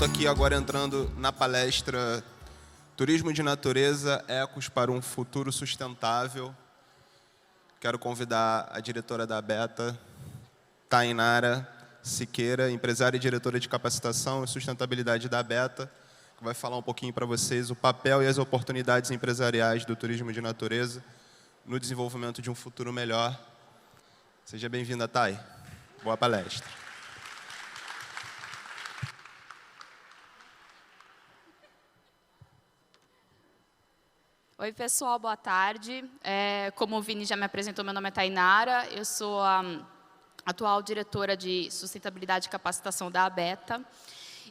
estou aqui agora entrando na palestra Turismo de Natureza, Ecos para um Futuro Sustentável. Quero convidar a diretora da Beta, Tainara Siqueira, empresária e diretora de capacitação e sustentabilidade da Beta, que vai falar um pouquinho para vocês o papel e as oportunidades empresariais do turismo de natureza no desenvolvimento de um futuro melhor. Seja bem-vinda, Thay. Boa palestra. Oi, pessoal, boa tarde. Como o Vini já me apresentou, meu nome é Tainara, eu sou a atual diretora de sustentabilidade e capacitação da Beta.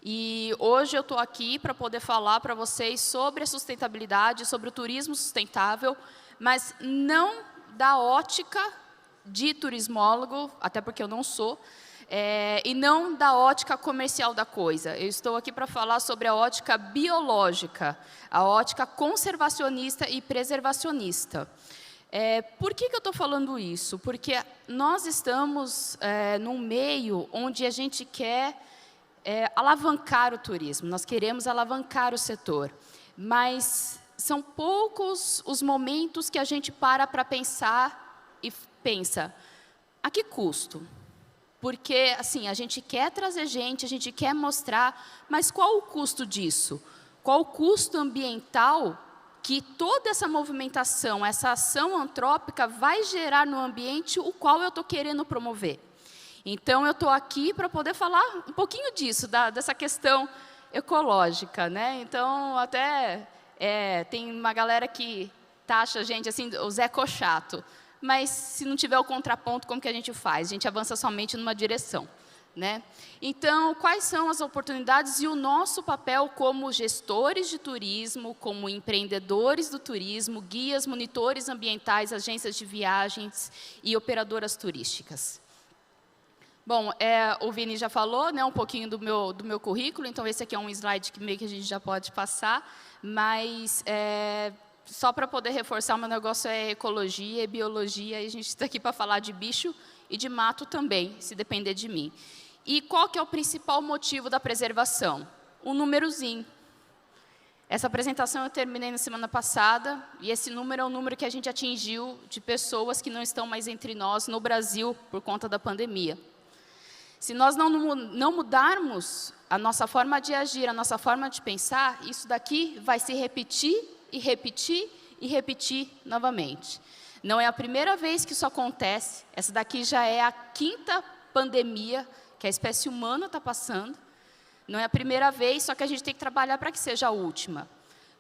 E hoje eu estou aqui para poder falar para vocês sobre a sustentabilidade, sobre o turismo sustentável, mas não da ótica de turismólogo, até porque eu não sou, e não da ótica comercial da coisa. Eu estou aqui para falar sobre a ótica biológica, a ótica conservacionista e preservacionista. Por que eu estou falando isso? Porque nós estamos num meio onde a gente quer alavancar o turismo, nós queremos alavancar o setor, mas são poucos os momentos que a gente para pensar e pensa, a que custo? Porque, assim, a gente quer trazer gente, a gente quer mostrar, mas qual o custo disso? Qual o custo ambiental que toda essa movimentação, essa ação antrópica vai gerar no ambiente o qual eu estou querendo promover? Então, eu estou aqui para poder falar um pouquinho disso, dessa questão ecológica, né? Então, até tem uma galera que taxa a gente assim, os ecochato. Mas, se não tiver o contraponto, como que a gente faz? A gente avança somente numa direção, né? Então, quais são as oportunidades e o nosso papel como gestores de turismo, como empreendedores do turismo, guias, monitores ambientais, agências de viagens e operadoras turísticas? Bom, o Vini já falou, né, um pouquinho do meu currículo, então esse aqui é um slide que meio que a gente já pode passar, mas só para poder reforçar, o meu negócio é ecologia e biologia, e a gente está aqui para falar de bicho e de mato também, se depender de mim. E qual que é o principal motivo da preservação? Um númerozinho. Essa apresentação eu terminei na semana passada, e esse número é o número que a gente atingiu de pessoas que não estão mais entre nós no Brasil por conta da pandemia. Se nós não mudarmos a nossa forma de agir, a nossa forma de pensar, isso daqui vai se repetir e repetir e repetir novamente. Não é a primeira vez que isso acontece, essa daqui já é a 5ª pandemia que a espécie humana está passando. Não é a primeira vez, só que a gente tem que trabalhar para que seja a última.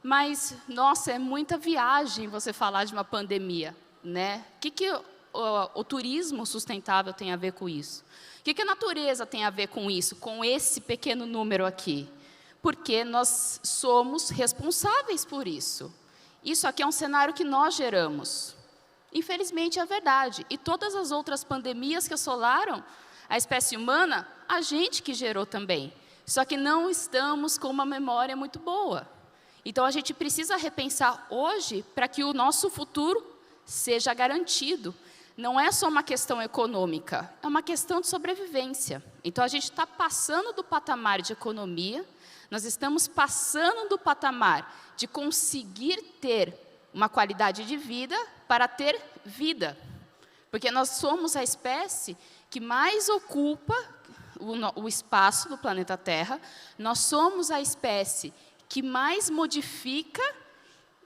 Mas, nossa, é muita viagem você falar de uma pandemia, né? O que o turismo sustentável tem a ver com isso? O que a natureza tem a ver com isso, com esse pequeno número aqui? Porque nós somos responsáveis por isso. Isso aqui é um cenário que nós geramos. Infelizmente, é verdade. E todas as outras pandemias que assolaram a espécie humana, a gente que gerou também. Só que não estamos com uma memória muito boa. Então, a gente precisa repensar hoje para que o nosso futuro seja garantido. Não é só uma questão econômica, é uma questão de sobrevivência. Então, a gente está passando do patamar de economia, nós estamos passando do patamar de conseguir ter uma qualidade de vida para ter vida. Porque nós somos a espécie que mais ocupa o espaço do planeta Terra, nós somos a espécie que mais modifica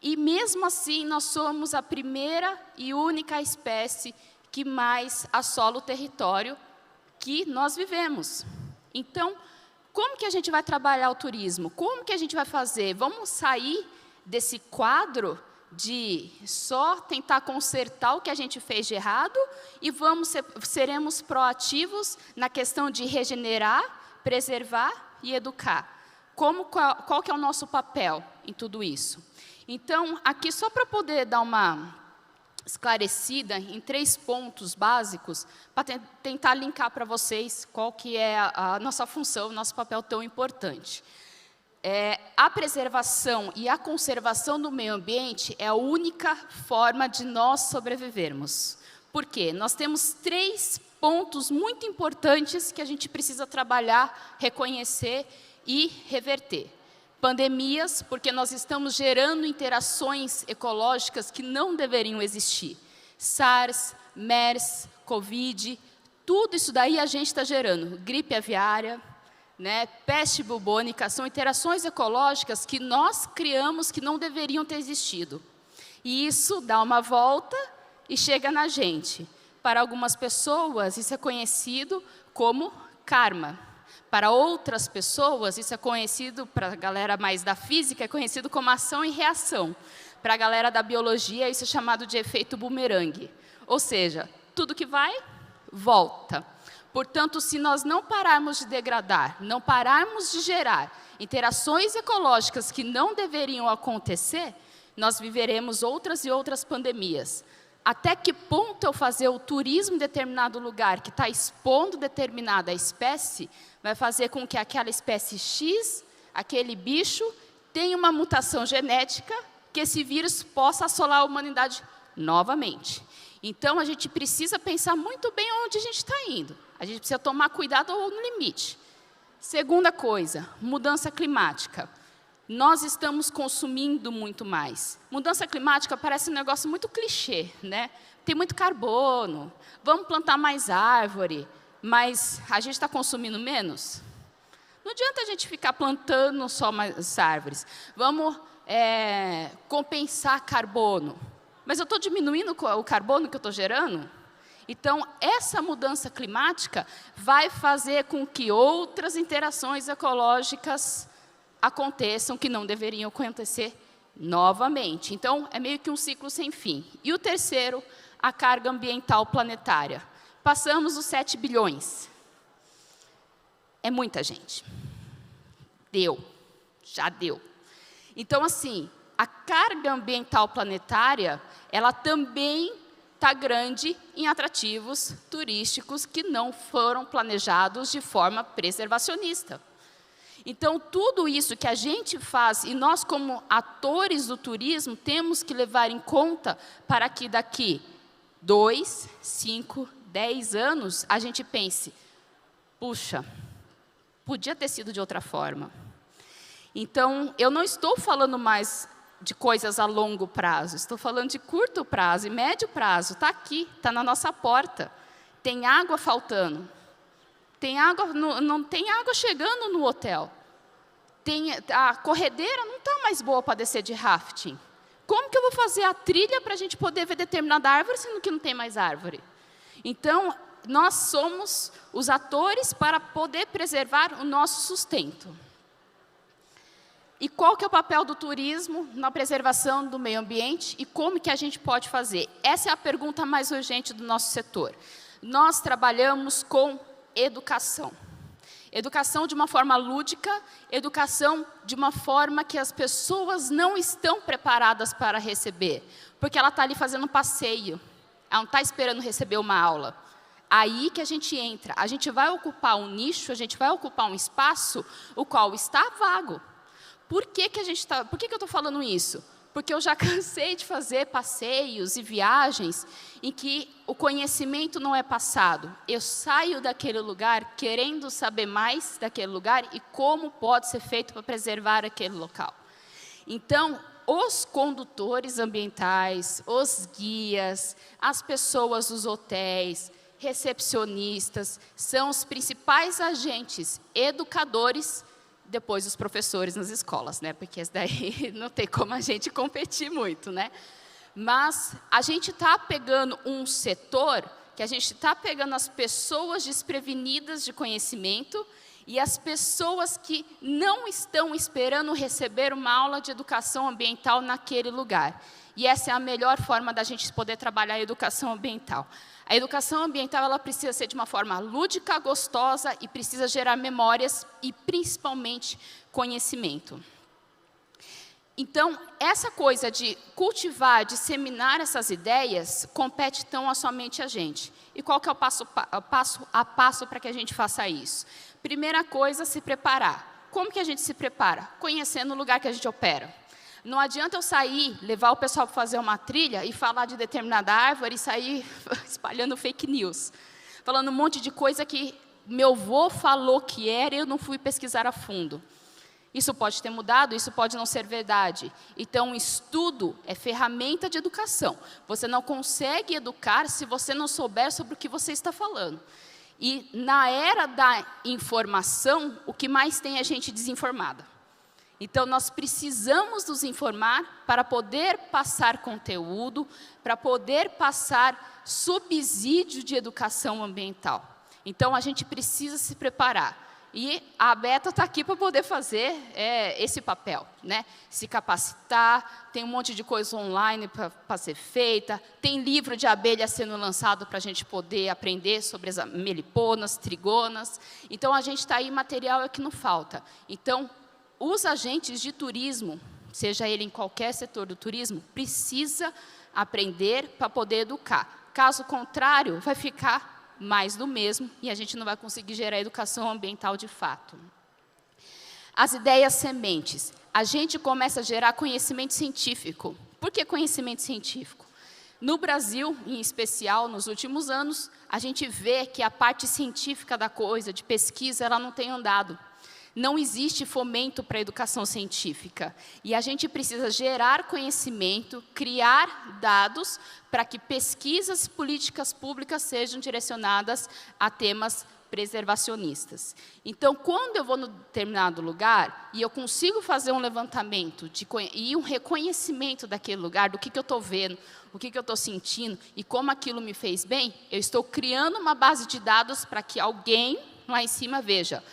e, mesmo assim, nós somos a primeira e única espécie que mais assola o território que nós vivemos. Então, como que a gente vai trabalhar o turismo? Como que a gente vai fazer? Vamos sair desse quadro de só tentar consertar o que a gente fez de errado e seremos proativos na questão de regenerar, preservar e educar. Qual que é o nosso papel em tudo isso? Então, aqui só para poder dar uma esclarecida em 3 pontos básicos, para tentar linkar para vocês qual que é a nossa função, o nosso papel tão importante. A preservação e a conservação do meio ambiente é a única forma de nós sobrevivermos. Por quê? Nós temos 3 pontos muito importantes que a gente precisa trabalhar, reconhecer e reverter. Pandemias, porque nós estamos gerando interações ecológicas que não deveriam existir. SARS, MERS, Covid, tudo isso daí a gente está gerando. Gripe aviária, né, peste bubônica, são interações ecológicas que nós criamos que não deveriam ter existido. E isso dá uma volta e chega na gente. Para algumas pessoas, isso é conhecido como karma. Para outras pessoas, isso é conhecido, para a galera mais da física, é conhecido como ação e reação. Para a galera da biologia, isso é chamado de efeito bumerangue. Ou seja, tudo que vai, volta. Portanto, se nós não pararmos de degradar, não pararmos de gerar interações ecológicas que não deveriam acontecer, nós viveremos outras e outras pandemias. Até que ponto eu fazer o turismo em determinado lugar que está expondo determinada espécie, vai fazer com que aquela espécie X, aquele bicho, tenha uma mutação genética, que esse vírus possa assolar a humanidade novamente. Então, a gente precisa pensar muito bem onde a gente está indo. A gente precisa tomar cuidado no limite. Segunda coisa, mudança climática. Nós estamos consumindo muito mais. Mudança climática parece um negócio muito clichê, né? Tem muito carbono, vamos plantar mais árvore, mas a gente está consumindo menos? Não adianta a gente ficar plantando só mais árvores. Vamos compensar carbono. Mas eu estou diminuindo o carbono que eu estou gerando? Então, essa mudança climática vai fazer com que outras interações ecológicas aconteçam que não deveriam acontecer novamente. Então, é meio que um ciclo sem fim. E o terceiro, a carga ambiental planetária. Passamos os 7 bilhões. É muita gente. Deu. Já deu. Então, assim, a carga ambiental planetária, ela também está grande em atrativos turísticos que não foram planejados de forma preservacionista. Então, tudo isso que a gente faz, e nós como atores do turismo, temos que levar em conta para que daqui 2, 5, 10 anos, a gente pense, puxa, podia ter sido de outra forma. Então, eu não estou falando mais de coisas a longo prazo, estou falando de curto prazo e médio prazo. Está aqui, está na nossa porta. Tem água faltando. Tem água, não tem água chegando no hotel. A corredeira não está mais boa para descer de rafting. Como que eu vou fazer a trilha para a gente poder ver determinada árvore, sendo que não tem mais árvore? Então, nós somos os atores para poder preservar o nosso sustento. E qual que é o papel do turismo na preservação do meio ambiente e como que a gente pode fazer? Essa é a pergunta mais urgente do nosso setor. Nós trabalhamos com educação. Educação de uma forma lúdica, educação de uma forma que as pessoas não estão preparadas para receber. Porque ela está ali fazendo um passeio, ela não está esperando receber uma aula. Aí que a gente entra, a gente vai ocupar um nicho, a gente vai ocupar um espaço, o qual está vago. Por que eu estou falando isso? Porque eu já cansei de fazer passeios e viagens em que o conhecimento não é passado. Eu saio daquele lugar querendo saber mais daquele lugar e como pode ser feito para preservar aquele local. Então, os condutores ambientais, os guias, as pessoas dos hotéis, recepcionistas, são os principais agentes educadores, depois os professores nas escolas, né? Porque esse daí não tem como a gente competir muito, né? Mas a gente está pegando um setor que a gente está pegando as pessoas desprevenidas de conhecimento e as pessoas que não estão esperando receber uma aula de educação ambiental naquele lugar. E essa é a melhor forma da gente poder trabalhar a educação ambiental. A educação ambiental ela precisa ser de uma forma lúdica, gostosa e precisa gerar memórias e, principalmente, conhecimento. Então, essa coisa de cultivar, disseminar essas ideias, compete tão a somente a gente. E qual que é o passo a passo para que a gente faça isso? Primeira coisa, se preparar. Como que a gente se prepara? Conhecendo o lugar que a gente opera. Não adianta eu sair, levar o pessoal para fazer uma trilha e falar de determinada árvore e sair espalhando fake news. Falando um monte de coisa que meu avô falou que era e eu não fui pesquisar a fundo. Isso pode ter mudado, isso pode não ser verdade. Então, o estudo é ferramenta de educação. Você não consegue educar se você não souber sobre o que você está falando. E na era da informação, o que mais tem é gente desinformada. Então, nós precisamos nos informar para poder passar conteúdo, para poder passar subsídio de educação ambiental. Então, a gente precisa se preparar. E a Beta está aqui para poder fazer esse papel, né? Se capacitar, tem um monte de coisa online para ser feita, tem livro de abelha sendo lançado para a gente poder aprender sobre as meliponas, trigonas. Então, a gente está aí, material é que não falta. Então, os agentes de turismo, seja ele em qualquer setor do turismo, precisa aprender para poder educar. Caso contrário, vai ficar mais do mesmo, e a gente não vai conseguir gerar educação ambiental de fato. As ideias sementes. A gente começa a gerar conhecimento científico. Por que conhecimento científico? No Brasil, em especial, nos últimos anos, a gente vê que a parte científica da coisa, de pesquisa, ela não tem andado. Não existe fomento para a educação científica. E a gente precisa gerar conhecimento, criar dados para que pesquisas e políticas públicas sejam direcionadas a temas preservacionistas. Então, quando eu vou num determinado lugar e eu consigo fazer um levantamento e um reconhecimento daquele lugar, do que eu estou vendo, o que eu estou sentindo e como aquilo me fez bem, eu estou criando uma base de dados para que alguém lá em cima veja: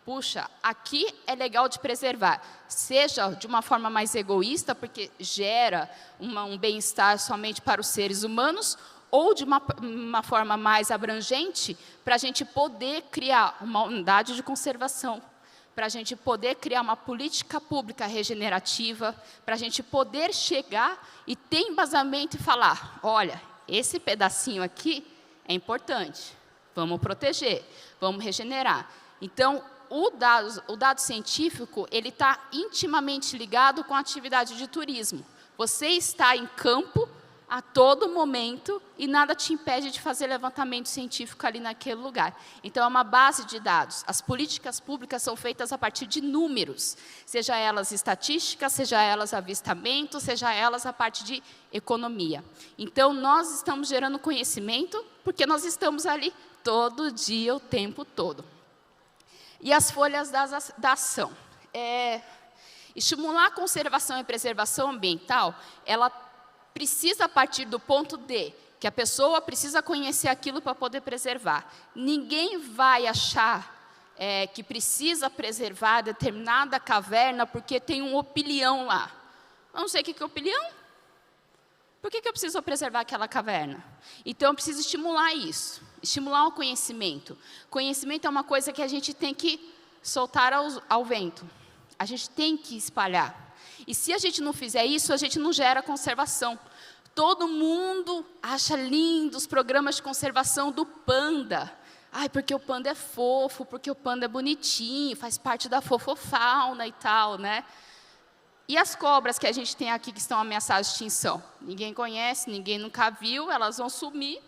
puxa, aqui é legal de preservar, seja de uma forma mais egoísta, porque gera um bem-estar somente para os seres humanos, ou de uma forma mais abrangente, para a gente poder criar uma unidade de conservação, para a gente poder criar uma política pública regenerativa, para a gente poder chegar e ter embasamento e falar: olha, esse pedacinho aqui é importante, vamos proteger, vamos regenerar. Então, o dado científico, ele está intimamente ligado com a atividade de turismo. Você está em campo a todo momento e nada te impede de fazer levantamento científico ali naquele lugar. Então, é uma base de dados. As políticas públicas são feitas a partir de números, seja elas estatísticas, seja elas avistamento, seja elas a parte de economia. Então, nós estamos gerando conhecimento porque nós estamos ali todo dia, o tempo todo. E as folhas da ação. Estimular a conservação e preservação ambiental, ela precisa partir do ponto de que a pessoa precisa conhecer aquilo para poder preservar. Ninguém vai achar que precisa preservar determinada caverna porque tem um opilião lá. Eu não sei o que é opilião. Por que eu preciso preservar aquela caverna? Então, eu preciso estimular isso, estimular o conhecimento. Conhecimento é uma coisa que a gente tem que soltar ao vento. A gente tem que espalhar. E se a gente não fizer isso, a gente não gera conservação. Todo mundo acha lindo os programas de conservação do panda. Ai, porque o panda é fofo, porque o panda é bonitinho, faz parte da fofofauna e tal, né? E as cobras que a gente tem aqui que estão ameaçadas de extinção? Ninguém conhece, ninguém nunca viu, elas vão sumir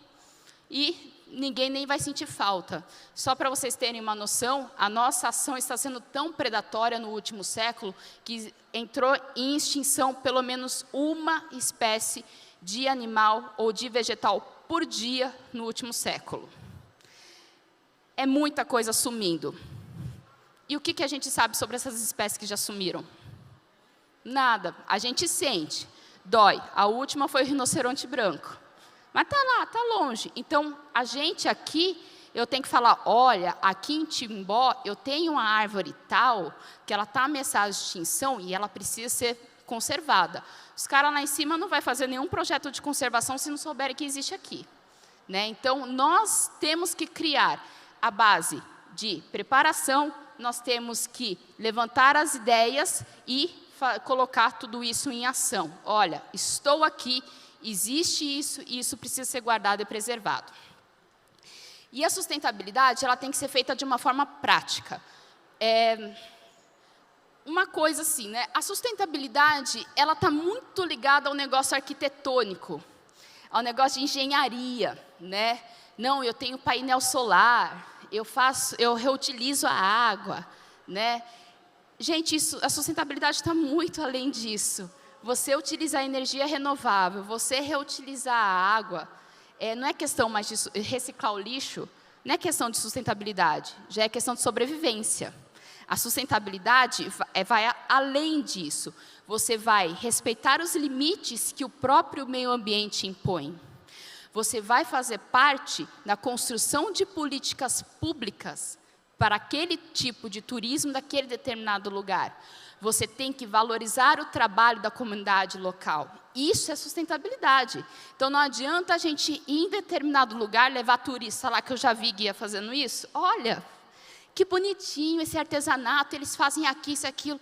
e ninguém nem vai sentir falta. Só para vocês terem uma noção, a nossa ação está sendo tão predatória no último século que entrou em extinção pelo menos uma espécie de animal ou de vegetal por dia no último século. É muita coisa sumindo. E o que a gente sabe sobre essas espécies que já sumiram? Nada. A gente sente, dói. A última foi o rinoceronte branco. Mas está lá, está longe. Então, a gente aqui, eu tenho que falar: olha, aqui em Timbó, eu tenho uma árvore tal, que ela está ameaçada de extinção e ela precisa ser conservada. Os caras lá em cima não vão fazer nenhum projeto de conservação se não souberem que existe aqui, né? Então, nós temos que criar a base de preparação, nós temos que levantar as ideias e colocar tudo isso em ação. Olha, estou aqui, existe isso e isso precisa ser guardado e preservado. E a sustentabilidade, ela tem que ser feita de uma forma prática. Uma coisa assim, né? A sustentabilidade, ela está muito ligada ao negócio arquitetônico, ao negócio de engenharia, né? Não, eu tenho painel solar, eu reutilizo a água, né? Gente, a sustentabilidade está muito além disso. Você utilizar energia renovável, você reutilizar a água, não é questão mais de reciclar o lixo, não é questão de sustentabilidade, já é questão de sobrevivência. A sustentabilidade vai além disso. Você vai respeitar os limites que o próprio meio ambiente impõe. Você vai fazer parte da construção de políticas públicas para aquele tipo de turismo daquele determinado lugar. Você tem que valorizar o trabalho da comunidade local. Isso é sustentabilidade. Então, não adianta a gente ir em determinado lugar, levar turista lá, que eu já vi guia fazendo isso. Olha, que bonitinho esse artesanato, eles fazem aqui, isso, aquilo.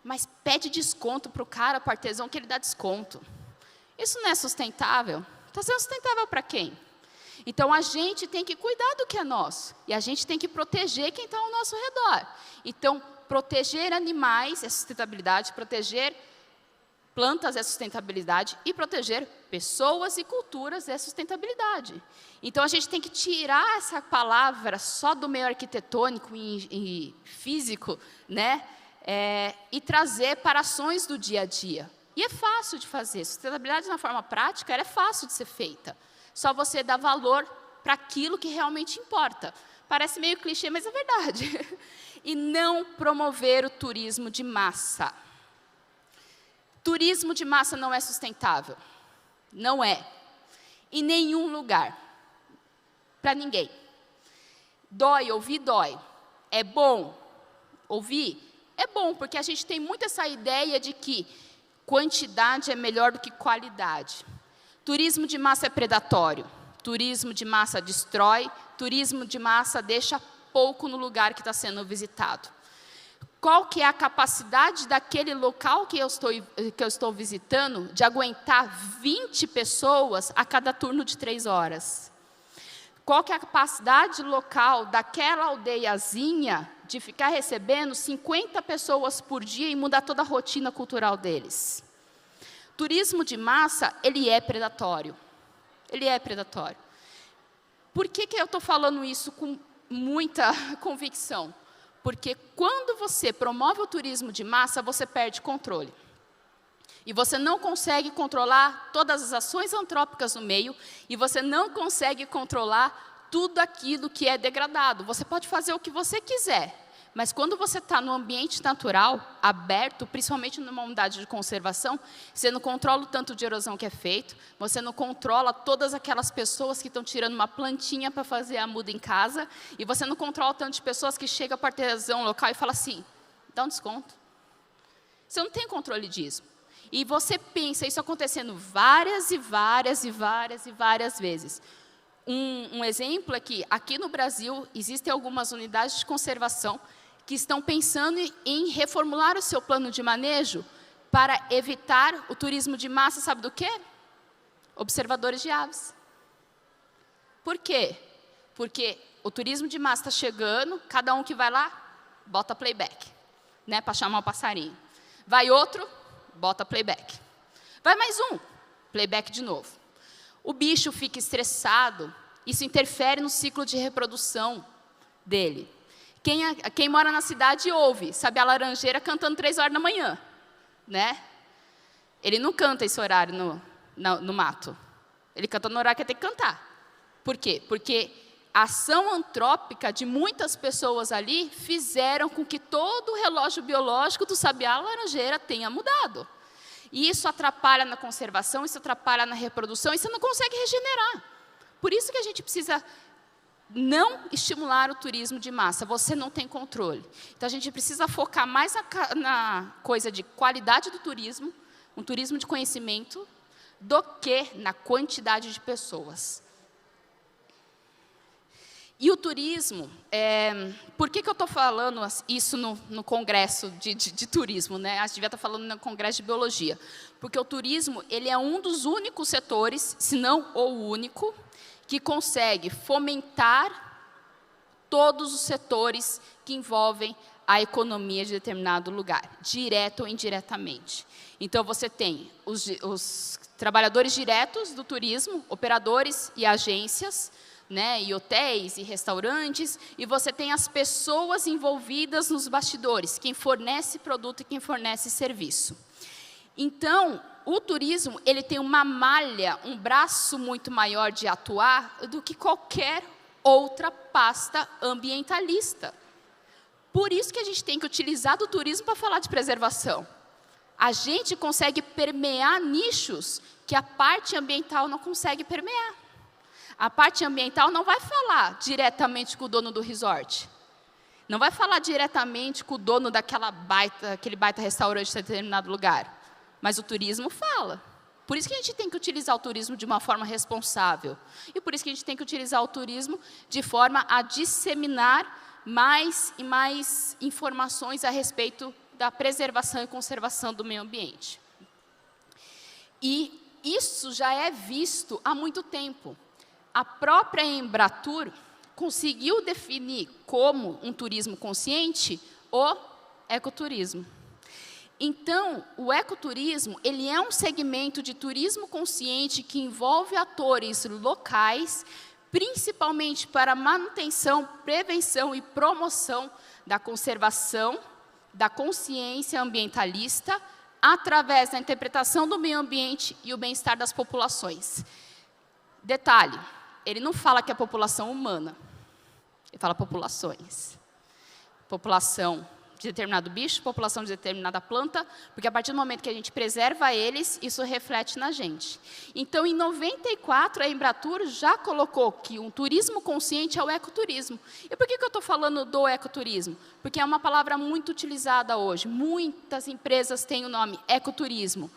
Mas pede desconto para o cara, para o artesão, que ele dá desconto. Isso não é sustentável. Está sendo sustentável para quem? Então, a gente tem que cuidar do que é nosso. E a gente tem que proteger quem está ao nosso redor. Então, proteger animais é sustentabilidade, proteger plantas é sustentabilidade e proteger pessoas e culturas é sustentabilidade. Então, a gente tem que tirar essa palavra só do meio arquitetônico e físico, né? E trazer para ações do dia a dia. E é fácil de fazer. Sustentabilidade, na forma prática, ela é fácil de ser feita. Só você dá valor para aquilo que realmente importa. Parece meio clichê, mas é verdade. E não promover o turismo de massa. Turismo de massa não é sustentável. Não é. Em nenhum lugar. Para ninguém. Dói, ouvir dói. É bom ouvir? É bom, porque a gente tem muito essa ideia de que quantidade é melhor do que qualidade. Turismo de massa é predatório. Turismo de massa destrói. Turismo de massa deixa pouco no lugar que está sendo visitado. Qual que é a capacidade daquele local que eu estou visitando de aguentar 20 pessoas a cada turno de 3 horas? Qual que é a capacidade local daquela aldeiazinha de ficar recebendo 50 pessoas por dia e mudar toda a rotina cultural deles? Turismo de massa, ele é predatório. Ele é predatório. Por que eu estou falando isso com muita convicção? Porque quando você promove o turismo de massa, você perde controle. E você não consegue controlar todas as ações antrópicas no meio, e você não consegue controlar tudo aquilo que é degradado. Você pode fazer o que você quiser, mas quando você está no ambiente natural, aberto, principalmente numa unidade de conservação, você não controla o tanto de erosão que é feito, você não controla todas aquelas pessoas que estão tirando uma plantinha para fazer a muda em casa, e você não controla o tanto de pessoas que chegam para o artesão local e fala assim, dá um desconto. Você não tem controle disso. E você pensa isso acontecendo várias e várias e várias e várias vezes. Um exemplo é que aqui no Brasil existem algumas unidades de conservação que estão pensando em reformular o seu plano de manejo para evitar o turismo de massa, sabe do quê? Observadores de aves. Por quê? Porque o turismo de massa está chegando, cada um que vai lá, bota playback, né, para chamar o passarinho. Vai outro, bota playback. Vai mais um, playback de novo. O bicho fica estressado, isso interfere no ciclo de reprodução dele. Quem mora na cidade ouve, sabe a laranjeira cantando 3 horas da manhã, né? Ele não canta esse horário no mato. Ele canta no horário que tem que cantar. Por quê? Porque a ação antrópica de muitas pessoas ali fizeram com que todo o relógio biológico do sabiá laranjeira tenha mudado. E isso atrapalha na conservação, isso atrapalha na reprodução, e você não consegue regenerar. Por isso que a gente precisa não estimular o turismo de massa, você não tem controle. Então, a gente precisa focar mais na coisa de qualidade do turismo, um turismo de conhecimento, do que na quantidade de pessoas. E o turismo, por que eu estou falando isso no congresso de turismo, né? A gente devia estar falando no congresso de biologia. Porque o turismo, ele é um dos únicos setores, se não o único, que consegue fomentar todos os setores que envolvem a economia de determinado lugar, direto ou indiretamente. Então, você tem os trabalhadores diretos do turismo, operadores e agências, né, e hotéis e restaurantes, e você tem as pessoas envolvidas nos bastidores, quem fornece produto e quem fornece serviço. Então, o turismo, ele tem uma malha, um braço muito maior de atuar do que qualquer outra pasta ambientalista. Por isso que a gente tem que utilizar do turismo para falar de preservação. A gente consegue permear nichos que a parte ambiental não consegue permear. A parte ambiental não vai falar diretamente com o dono do resort. Não vai falar diretamente com o dono daquele baita restaurante em determinado lugar. Mas o turismo fala. Por isso que a gente tem que utilizar o turismo de uma forma responsável. E por isso que a gente tem que utilizar o turismo de forma a disseminar mais e mais informações a respeito da preservação e conservação do meio ambiente. E isso já é visto há muito tempo. A própria Embratur conseguiu definir como um turismo consciente o ecoturismo. Então, o ecoturismo, ele é um segmento de turismo consciente que envolve atores locais, principalmente para manutenção, prevenção e promoção da conservação, da consciência ambientalista, através da interpretação do meio ambiente e o bem-estar das populações. Detalhe, ele não fala que é população humana, ele fala populações. População de determinado bicho, população de determinada planta, porque a partir do momento que a gente preserva eles, isso reflete na gente. Então, em 94, a Embratur já colocou que um turismo consciente é o ecoturismo. E por que eu estou falando do ecoturismo? Porque é uma palavra muito utilizada hoje. Muitas empresas têm o nome ecoturismo.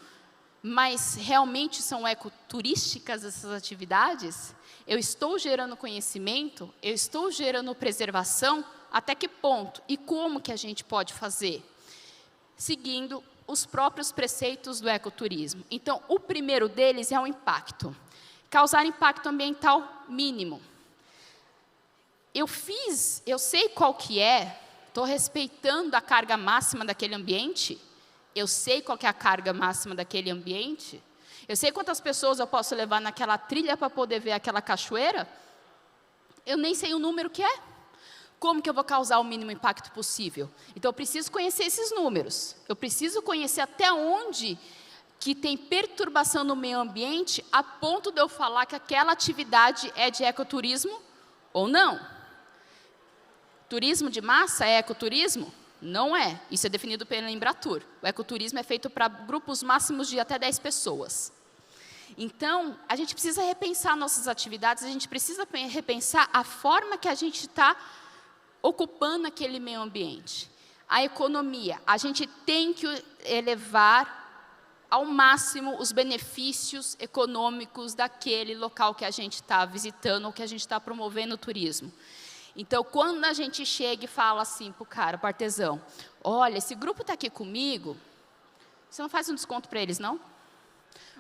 Mas realmente são ecoturísticas essas atividades? Eu estou gerando conhecimento? Eu estou gerando preservação? Até que ponto? E como que a gente pode fazer? Seguindo os próprios preceitos do ecoturismo. Então, o primeiro deles é o impacto. Causar impacto ambiental mínimo. Eu sei qual que é, estou respeitando a carga máxima daquele ambiente, eu sei qual que é a carga máxima daquele ambiente, eu sei quantas pessoas eu posso levar naquela trilha para poder ver aquela cachoeira, eu nem sei o número que é. Como que eu vou causar o mínimo impacto possível? Então, eu preciso conhecer esses números. Eu preciso conhecer até onde que tem perturbação no meio ambiente a ponto de eu falar que aquela atividade é de ecoturismo ou não. Turismo de massa é ecoturismo? Não é. Isso é definido pela Embratur. O ecoturismo é feito para grupos máximos de até 10 pessoas. Então, a gente precisa repensar nossas atividades, a gente precisa repensar a forma que a gente está ocupando aquele meio ambiente. A economia, a gente tem que elevar ao máximo os benefícios econômicos daquele local que a gente está visitando ou que a gente está promovendo o turismo. Então, quando a gente chega e fala assim para o cara, para o artesão, olha, esse grupo está aqui comigo, você não faz um desconto para eles, não?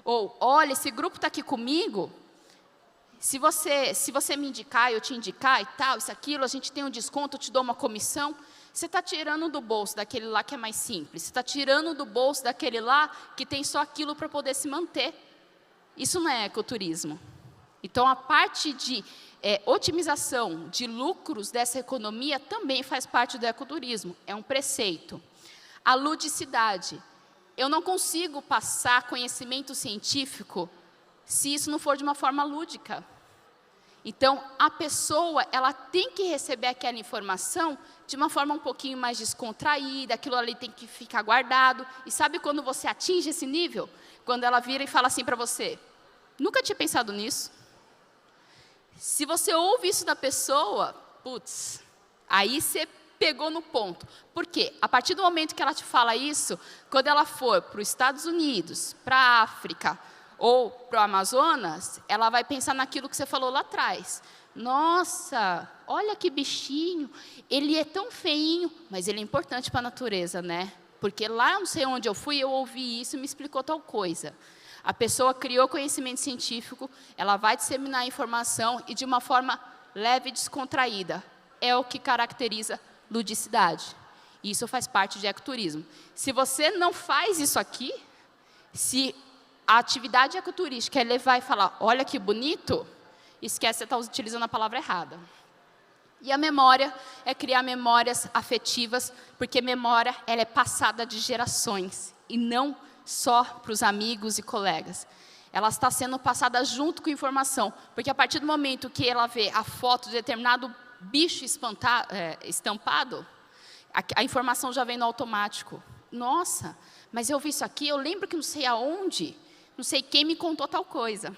Ou, olha, esse grupo está aqui comigo, se você me indicar, eu te indicar e tal, isso, aquilo, a gente tem um desconto, eu te dou uma comissão. Você está tirando do bolso daquele lá que é mais simples. Você está tirando do bolso daquele lá que tem só aquilo para poder se manter. Isso não é ecoturismo. Então, a parte de otimização de lucros dessa economia também faz parte do ecoturismo. É um preceito. A ludicidade. Eu não consigo passar conhecimento científico se isso não for de uma forma lúdica. Então, a pessoa, ela tem que receber aquela informação de uma forma um pouquinho mais descontraída, aquilo ali tem que ficar guardado. E sabe quando você atinge esse nível? Quando ela vira e fala assim para você, nunca tinha pensado nisso. Se você ouve isso da pessoa, putz, aí você pegou no ponto. Por quê? A partir do momento que ela te fala isso, quando ela for para os Estados Unidos, para a África, ou para o Amazonas, ela vai pensar naquilo que você falou lá atrás. Nossa, olha que bichinho, ele é tão feinho, mas ele é importante para a natureza, né? Porque lá, não sei onde eu fui, eu ouvi isso e me explicou tal coisa. A pessoa criou conhecimento científico, ela vai disseminar a informação e de uma forma leve e descontraída. É o que caracteriza ludicidade. Isso faz parte de ecoturismo. Se você não faz isso aqui, se a atividade ecoturística é levar e falar, olha que bonito, esquece, você está utilizando a palavra errada. E a memória é criar memórias afetivas, porque memória ela é passada de gerações, e não só para os amigos e colegas. Ela está sendo passada junto com informação, porque a partir do momento que ela vê a foto de determinado bicho estampado, a informação já vem no automático. Nossa, mas eu vi isso aqui, eu lembro que não sei aonde, não sei quem me contou tal coisa.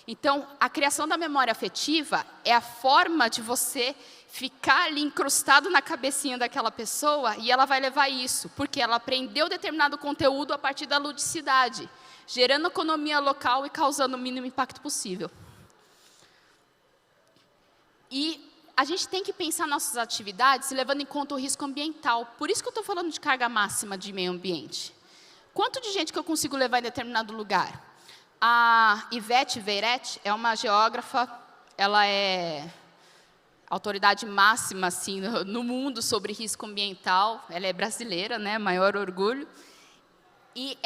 Então, a criação da memória afetiva é a forma de você ficar ali incrustado na cabecinha daquela pessoa, e ela vai levar isso, porque ela aprendeu determinado conteúdo a partir da ludicidade, gerando economia local e causando o mínimo impacto possível. E a gente tem que pensar nossas atividades levando em conta o risco ambiental. Por isso que eu estou falando de carga máxima de meio ambiente. Quanto de gente que eu consigo levar em determinado lugar? A Ivete Veiret é uma geógrafa, ela é autoridade máxima assim, no mundo sobre risco ambiental. Ela é brasileira, né, maior orgulho. E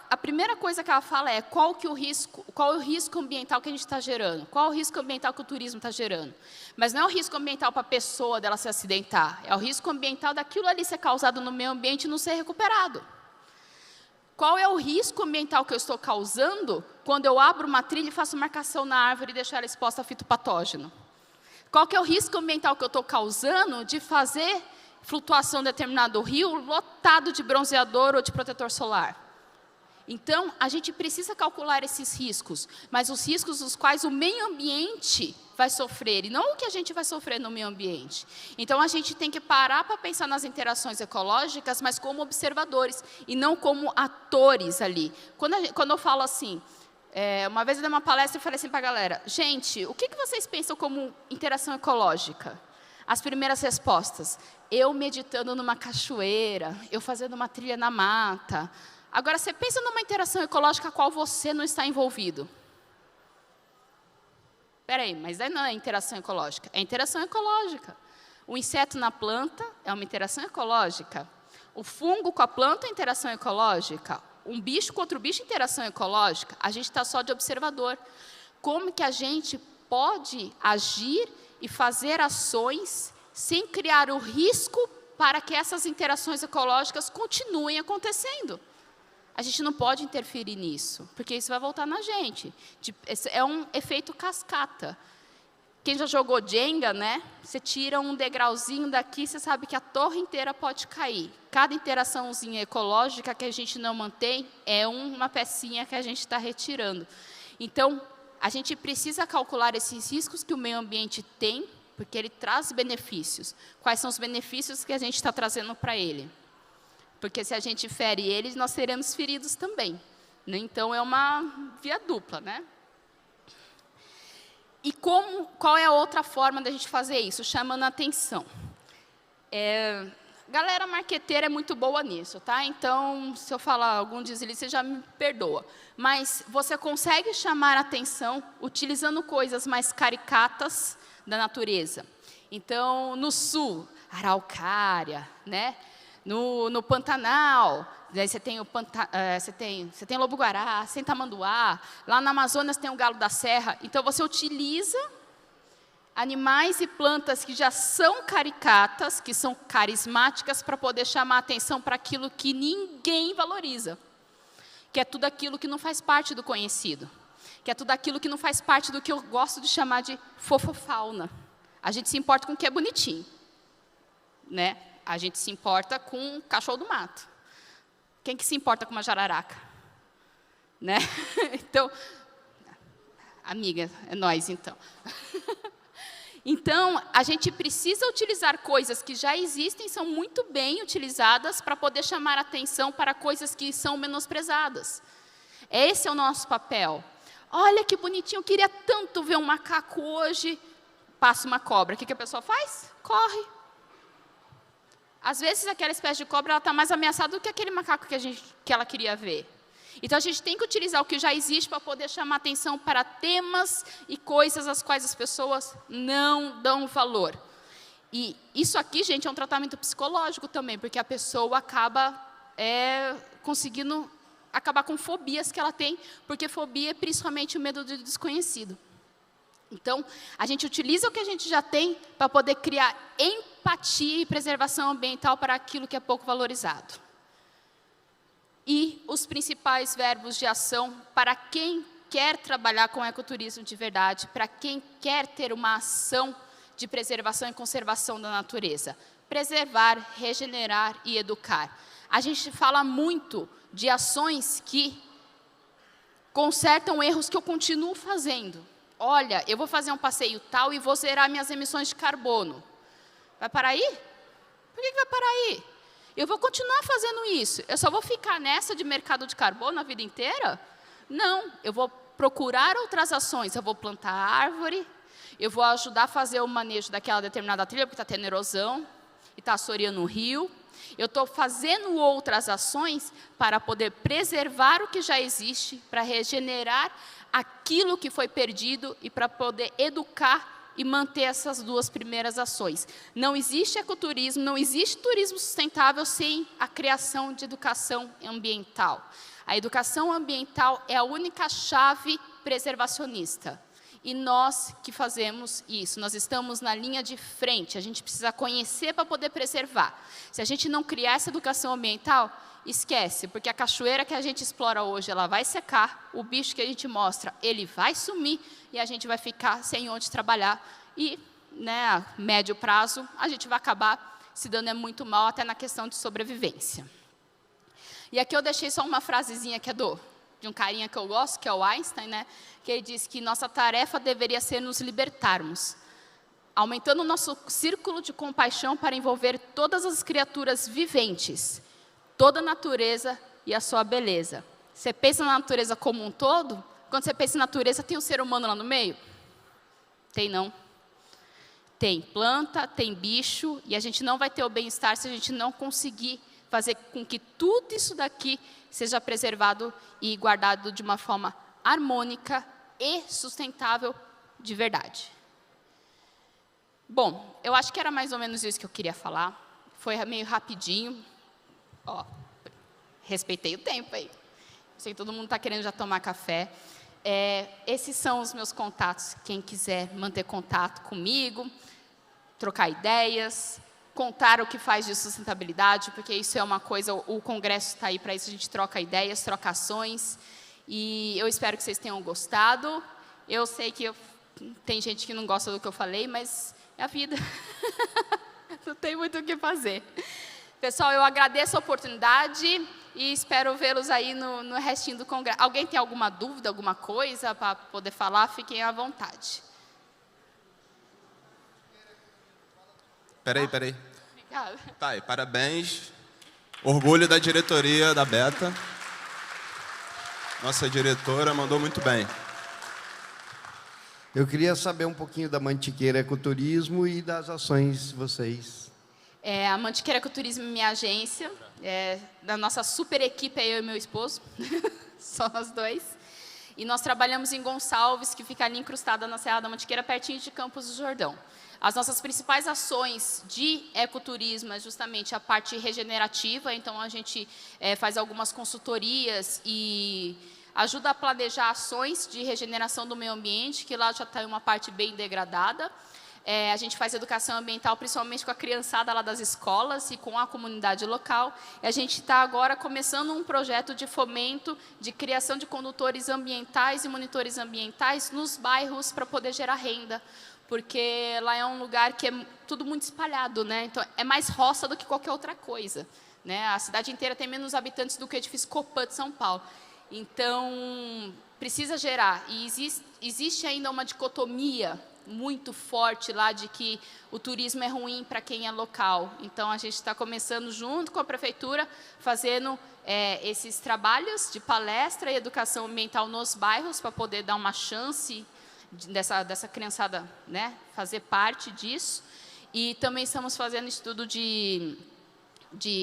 a primeira coisa que ela fala é qual é o risco ambiental que a gente está gerando, qual é o risco ambiental que o turismo está gerando. Mas não é o risco ambiental para a pessoa dela se acidentar, é o risco ambiental daquilo ali ser causado no meio ambiente e não ser recuperado. Qual é o risco ambiental que eu estou causando quando eu abro uma trilha e faço marcação na árvore e deixo ela exposta a fitopatógeno? Qual que é o risco ambiental que eu estou causando de fazer flutuação em determinado rio lotado de bronzeador ou de protetor solar? Então, a gente precisa calcular esses riscos, mas os riscos dos quais o meio ambiente vai sofrer, e não o que a gente vai sofrer no meio ambiente. Então, a gente tem que parar para pensar nas interações ecológicas, mas como observadores, e não como atores ali. Quando eu falo assim, uma vez eu dei uma palestra e falei assim para a galera, gente, o que vocês pensam como interação ecológica? As primeiras respostas, eu meditando numa cachoeira, eu fazendo uma trilha na mata. Agora, você pensa numa interação ecológica a qual você não está envolvido. Espera aí, mas não é interação ecológica, é interação ecológica. O inseto na planta é uma interação ecológica. O fungo com a planta é interação ecológica. Um bicho com outro bicho é interação ecológica. A gente está só de observador. Como que a gente pode agir e fazer ações sem criar o risco para que essas interações ecológicas continuem acontecendo? A gente não pode interferir nisso, porque isso vai voltar na gente. É um efeito cascata. Quem já jogou Jenga, né? Você tira um degrauzinho daqui, você sabe que a torre inteira pode cair. Cada interaçãozinha ecológica que a gente não mantém é uma pecinha que a gente está retirando. Então, a gente precisa calcular esses riscos que o meio ambiente tem, porque ele traz benefícios. Quais são os benefícios que a gente está trazendo para ele? Porque se a gente fere eles, nós seremos feridos também. Então, é uma via dupla, né? E qual é a outra forma da gente fazer isso? Chamando a atenção. Galera marqueteira é muito boa nisso, tá? Então, se eu falar algum deslize, você já me perdoa. Mas você consegue chamar a atenção utilizando coisas mais caricatas da natureza. Então, no sul, araucária, né? No Pantanal, daí você tem lobo-guará, você tem tamanduá, lá na Amazonas tem o galo da serra. Então, você utiliza animais e plantas que já são caricatas, que são carismáticas, para poder chamar a atenção para aquilo que ninguém valoriza, que é tudo aquilo que não faz parte do conhecido, que é tudo aquilo que não faz parte do que eu gosto de chamar de fofofauna. A gente se importa com o que é bonitinho, né? A gente se importa com o cachorro do mato. Quem que se importa com uma jararaca? Né? Então, amiga, é nós então. Então, a gente precisa utilizar coisas que já existem, são muito bem utilizadas para poder chamar atenção para coisas que são menosprezadas. Esse é o nosso papel. Olha que bonitinho, eu queria tanto ver um macaco hoje. Passa uma cobra, o que a pessoa faz? Corre. Às vezes, aquela espécie de cobra está mais ameaçada do que aquele macaco que ela queria ver. Então, a gente tem que utilizar o que já existe para poder chamar atenção para temas e coisas às quais as pessoas não dão valor. E isso aqui, gente, é um tratamento psicológico também, porque a pessoa acaba conseguindo acabar com fobias que ela tem, porque fobia é principalmente o medo do desconhecido. Então, a gente utiliza o que a gente já tem para poder criar empatia e preservação ambiental para aquilo que é pouco valorizado. E os principais verbos de ação para quem quer trabalhar com ecoturismo de verdade, para quem quer ter uma ação de preservação e conservação da natureza. Preservar, regenerar e educar. A gente fala muito de ações que consertam erros que eu continuo fazendo. Olha, eu vou fazer um passeio tal e vou zerar minhas emissões de carbono. Vai parar aí? Por que vai parar aí? Eu vou continuar fazendo isso. Eu só vou ficar nessa de mercado de carbono a vida inteira? Não, eu vou procurar outras ações. Eu vou plantar árvore, eu vou ajudar a fazer o manejo daquela determinada trilha, porque está tendo erosão, e está assoreando o rio. Eu estou fazendo outras ações para poder preservar o que já existe, para regenerar aquilo que foi perdido e para poder educar e manter essas duas primeiras ações. Não existe ecoturismo, não existe turismo sustentável sem a criação de educação ambiental. A educação ambiental é a única chave preservacionista. E nós que fazemos isso, nós estamos na linha de frente, a gente precisa conhecer para poder preservar. Se a gente não criar essa educação ambiental, esquece, porque a cachoeira que a gente explora hoje, ela vai secar, o bicho que a gente mostra, ele vai sumir e a gente vai ficar sem onde trabalhar. E, né, a médio prazo, a gente vai acabar se dando muito mal até na questão de sobrevivência. E aqui eu deixei só uma frasezinha que é de um carinha que eu gosto, que é o Einstein, né, que ele diz que nossa tarefa deveria ser nos libertarmos, aumentando o nosso círculo de compaixão para envolver todas as criaturas viventes, toda a natureza e a sua beleza. Você pensa na natureza como um todo? Quando você pensa em natureza, tem um ser humano lá no meio? Tem não. Tem planta, tem bicho, e a gente não vai ter o bem-estar se a gente não conseguir fazer com que tudo isso daqui seja preservado e guardado de uma forma harmônica e sustentável de verdade. Bom, eu acho que era mais ou menos isso que eu queria falar. Foi meio rapidinho. Ó, respeitei o tempo aí. Sei que todo mundo está querendo já tomar café. Esses são os meus contatos. Quem quiser manter contato comigo, trocar ideias, contar o que faz de sustentabilidade, porque isso é uma coisa, o Congresso está aí para isso, a gente troca ideias, troca ações, e eu espero que vocês tenham gostado. Eu sei que tem gente que não gosta do que eu falei, mas é a vida, não tem muito o que fazer. Pessoal, eu agradeço a oportunidade e espero vê-los aí no restinho do Congresso. Alguém tem alguma dúvida, alguma coisa para poder falar? Fiquem à vontade. Peraí. Obrigada. Tá, e parabéns. Orgulho da diretoria da Beta. Nossa diretora mandou muito bem. Eu queria saber um pouquinho da Mantiqueira Ecoturismo e das ações de vocês. A Mantiqueira Ecoturismo é minha agência. Da nossa super equipe, é eu e meu esposo. Só nós dois. E nós trabalhamos em Gonçalves, que fica ali incrustada na Serra da Mantiqueira, pertinho de Campos do Jordão. As nossas principais ações de ecoturismo é justamente a parte regenerativa, então a gente faz algumas consultorias e ajuda a planejar ações de regeneração do meio ambiente, que lá já está uma parte bem degradada. A gente faz educação ambiental, principalmente com a criançada lá das escolas e com a comunidade local. E a gente está agora começando um projeto de fomento de criação de condutores ambientais e monitores ambientais nos bairros para poder gerar renda. Porque lá é um lugar que é tudo muito espalhado, né? Então, é mais roça do que qualquer outra coisa, né? A cidade inteira tem menos habitantes do que o edifício Copan de São Paulo. Então, precisa gerar. E existe ainda uma dicotomia muito forte lá de que o turismo é ruim para quem é local. Então, a gente está começando, junto com a prefeitura, fazendo esses trabalhos de palestra e educação ambiental nos bairros, para poder dar uma chance dessa criançada, né, fazer parte disso. E também estamos fazendo estudo de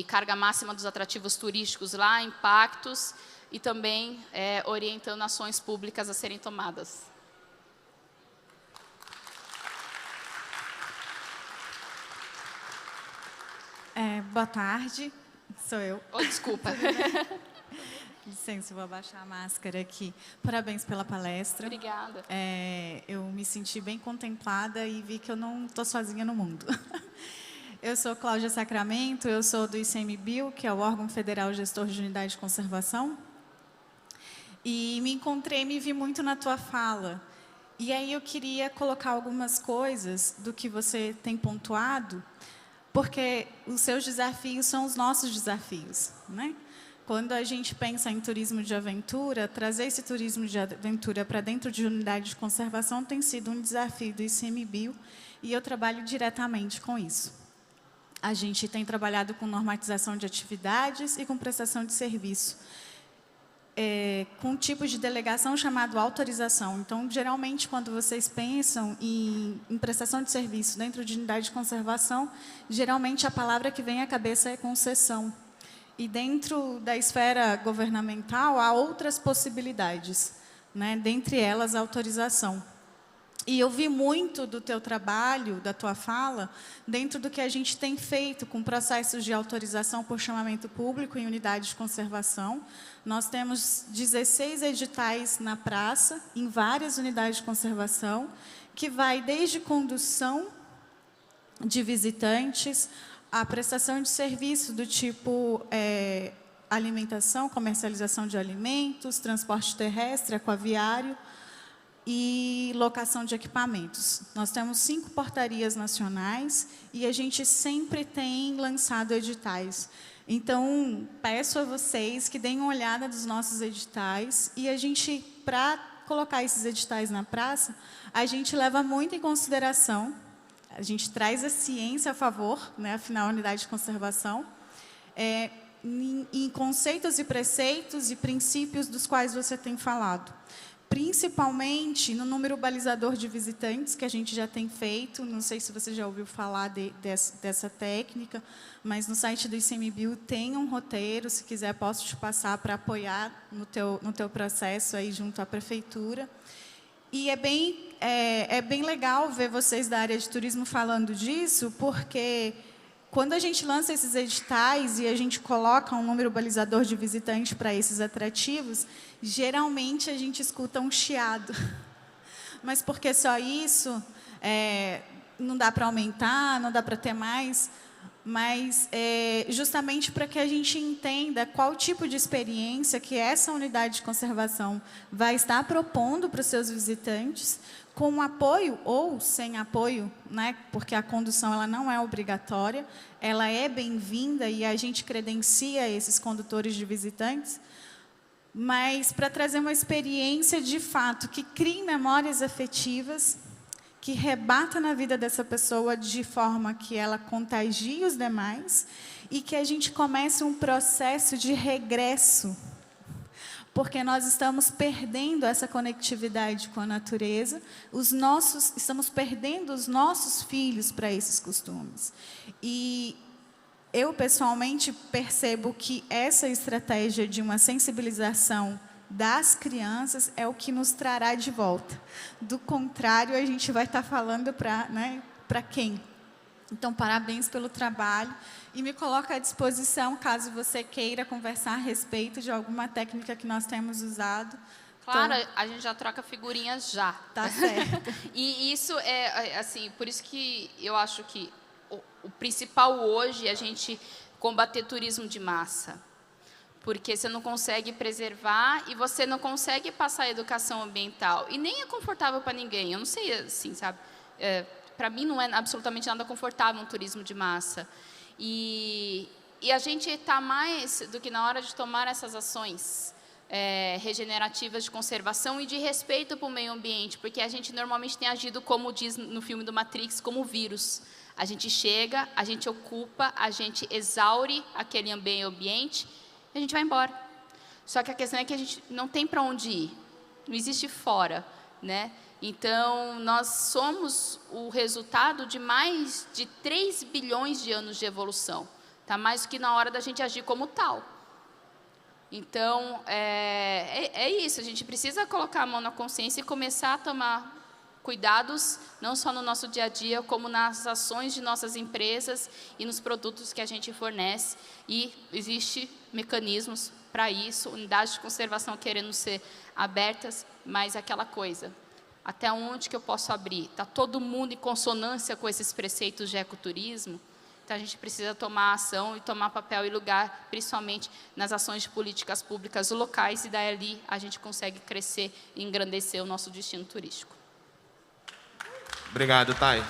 carga máxima dos atrativos turísticos lá, impactos, e também orientando ações públicas a serem tomadas. Boa tarde, sou eu. Oh, desculpa. Licença, eu vou abaixar a máscara aqui. Parabéns pela palestra. Obrigada. Eu me senti bem contemplada e vi que eu não estou sozinha no mundo. Eu sou Cláudia Sacramento, eu sou do ICMBio, que é o órgão federal gestor de unidade de conservação. E me vi muito na tua fala. E aí eu queria colocar algumas coisas do que você tem pontuado, porque os seus desafios são os nossos desafios, né? Quando a gente pensa em turismo de aventura, trazer esse turismo de aventura para dentro de unidade de conservação tem sido um desafio do ICMBio e eu trabalho diretamente com isso. A gente tem trabalhado com normatização de atividades e com prestação de serviço, com um tipo de delegação chamado autorização. Então, geralmente, quando vocês pensam em prestação de serviço dentro de unidade de conservação, geralmente a palavra que vem à cabeça é concessão. E dentro da esfera governamental, há outras possibilidades, né? Dentre elas, a autorização. E eu vi muito do teu trabalho, da tua fala, dentro do que a gente tem feito com processos de autorização por chamamento público em unidade de conservação. Nós temos 16 editais na praça, em várias unidades de conservação, que vai desde condução de visitantes, a prestação de serviço do tipo alimentação, comercialização de alimentos, transporte terrestre, aquaviário e locação de equipamentos. Nós temos 5 portarias nacionais e a gente sempre tem lançado editais. Então, peço a vocês que deem uma olhada dos nossos editais e a gente, para colocar esses editais na praça, a gente leva muito em consideração. A gente traz a ciência a favor, né, afinal, a unidade de conservação, em conceitos e preceitos e princípios dos quais você tem falado. Principalmente no número balizador de visitantes, que a gente já tem feito. Não sei se você já ouviu falar dessa técnica, mas no site do ICMBio tem um roteiro. Se quiser, posso te passar para apoiar no teu processo aí junto à prefeitura. E é bem legal ver vocês da área de turismo falando disso, porque quando a gente lança esses editais e a gente coloca um número balizador de visitantes para esses atrativos, geralmente a gente escuta um chiado. Mas por que só isso? Não dá para aumentar, não dá para ter mais, mas justamente para que a gente entenda qual tipo de experiência que essa unidade de conservação vai estar propondo para os seus visitantes, com apoio ou sem apoio, né? Porque a condução ela não é obrigatória, ela é bem-vinda e a gente credencia esses condutores de visitantes, mas para trazer uma experiência de fato que crie memórias afetivas, que rebata na vida dessa pessoa de forma que ela contagie os demais e que a gente comece um processo de regresso, porque nós estamos perdendo essa conectividade com a natureza, estamos perdendo os nossos filhos para esses costumes. E eu, pessoalmente, percebo que essa estratégia de uma sensibilização das crianças é o que nos trará de volta. Do contrário, a gente vai estar falando para quem? Então, parabéns pelo trabalho e me coloco à disposição, caso você queira conversar a respeito de alguma técnica que nós temos usado. Claro, então, a gente já troca figurinhas já. Tá certo. E isso assim, por isso que eu acho que o principal hoje é a gente combater turismo de massa. Porque você não consegue preservar e você não consegue passar a educação ambiental. E nem é confortável para ninguém. Eu não sei, assim, sabe? Para mim não é absolutamente nada confortável um turismo de massa. E a gente está mais do que na hora de tomar essas ações regenerativas de conservação e de respeito para o meio ambiente, porque a gente normalmente tem agido, como diz no filme do Matrix, como vírus. A gente chega, a gente ocupa, a gente exaure aquele meio ambiente e a gente vai embora. Só que a questão é que a gente não tem para onde ir, não existe fora, né? Então, nós somos o resultado de mais de 3 bilhões de anos de evolução. Está mais do que na hora da gente agir como tal. Então, é isso. A gente precisa colocar a mão na consciência e começar a tomar cuidados, não só no nosso dia a dia, como nas ações de nossas empresas e nos produtos que a gente fornece. E existem mecanismos para isso, unidades de conservação querendo ser abertas, mas aquela coisa, até onde que eu posso abrir? Está todo mundo em consonância com esses preceitos de ecoturismo? Então, a gente precisa tomar ação e tomar papel e lugar, principalmente nas ações de políticas públicas locais, e daí ali a gente consegue crescer e engrandecer o nosso destino turístico. Obrigado, Thay.